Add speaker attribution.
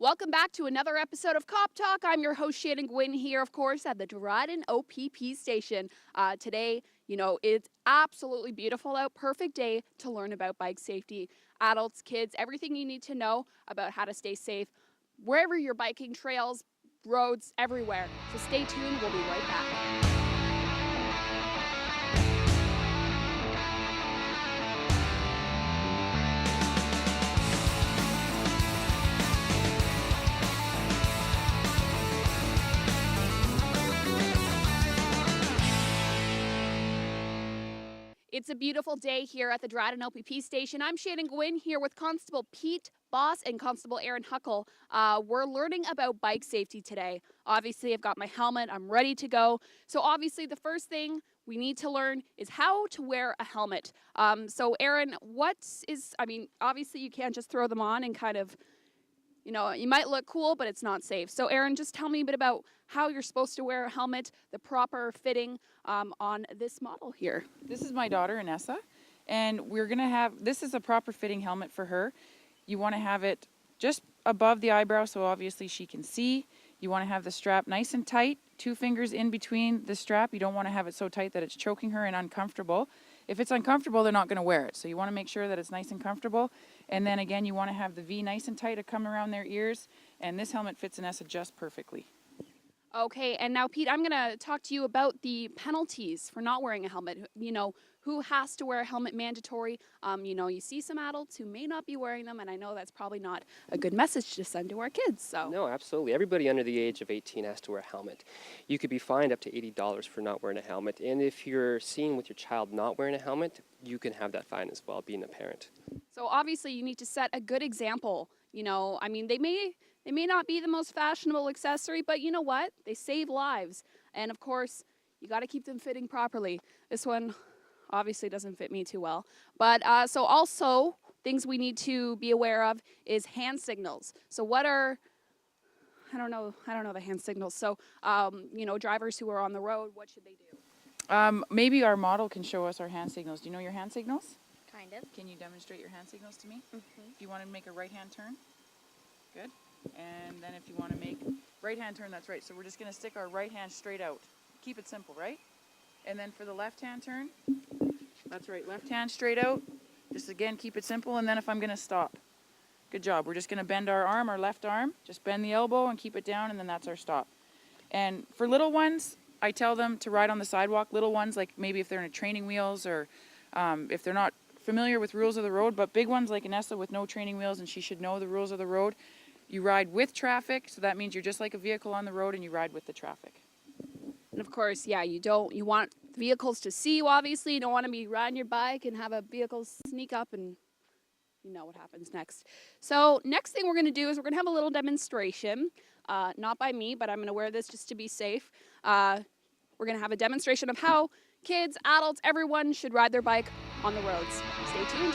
Speaker 1: Welcome back to another episode of Cop Talk. I'm your host, Shannon Gwynn, here, of course, at the Dryden OPP station. Today, it's absolutely beautiful out. Perfect day to learn about bike safety. Adults, kids, everything you need to know about how to stay safe wherever you're biking, trails, roads, everywhere. So stay tuned. We'll be right back. It's a beautiful day here at the Dryden OPP station. I'm Shannon Gwynn here with Constable Pete Boss and Constable Aaron Huckle. We're learning about bike safety today. Obviously, I've got my helmet. I'm ready to go. So obviously, the first thing we need to learn is how to wear a helmet. So Aaron, obviously you can't just throw them on and kind of, you might look cool, but it's not safe. So Aaron, just tell me a bit about how you're supposed to wear a helmet, the proper fitting on this model here.
Speaker 2: This is my daughter, Inessa, and this is a proper fitting helmet for her. You want to have it just above the eyebrow so obviously she can see. You want to have the strap nice and tight, 2 fingers in between the strap. You don't want to have it so tight that it's choking her and uncomfortable. If it's uncomfortable, they're not going to wear it. So you want to make sure that it's nice and comfortable. And then again, you want to have the V nice and tight to come around their ears. And this helmet fits Inessa just perfectly.
Speaker 1: Okay, and now Pete, I'm going to talk to you about the penalties for not wearing a helmet. Who has to wear a helmet mandatory? You see some adults who may not be wearing them, and I know that's probably not a good message to send to our kids. So
Speaker 3: No, absolutely. Everybody under the age of 18 has to wear a helmet. You could be fined up to $80 for not wearing a helmet. And if you're seen with your child not wearing a helmet, you can have that fine as well, being a parent.
Speaker 1: So obviously you need to set a good example. They may not be the most fashionable accessory, but you know what? They save lives. And of course, you got to keep them fitting properly. This one obviously doesn't fit me too well. But so also things we need to be aware of is hand signals. So what are, I don't know the hand signals. So, drivers who are on the road, what should they do?
Speaker 2: Maybe our model can show us our hand signals. Do you know your hand signals?
Speaker 4: Kind of.
Speaker 2: Can you demonstrate your hand signals to me?
Speaker 4: Mm-hmm.
Speaker 2: If you want to make a right-hand turn, good. And then if you want to make right-hand turn, that's right. So we're just going to stick our right hand straight out. Keep it simple, right? And then for the left-hand turn, that's right, left hand straight out. Just again, keep it simple. And then if I'm going to stop. Good job. We're just going to bend our arm, our left arm. Just bend the elbow and keep it down, and then that's our stop. And for little ones, I tell them to ride on the sidewalk. Little ones, like maybe if they're in a training wheels or if they're not familiar with rules of the road. But big ones like Inessa with no training wheels, and she should know the rules of the road. You ride with traffic, so that means you're just like a vehicle on the road and you ride with the traffic.
Speaker 1: And of course, you want vehicles to see you, obviously. You don't want to be riding your bike and have a vehicle sneak up and you know what happens next. So next thing we're going to do is we're going to have a little demonstration. Not by me, but I'm going to wear this just to be safe. We're going to have a demonstration of how kids, adults, everyone should ride their bike on the roads. Stay tuned.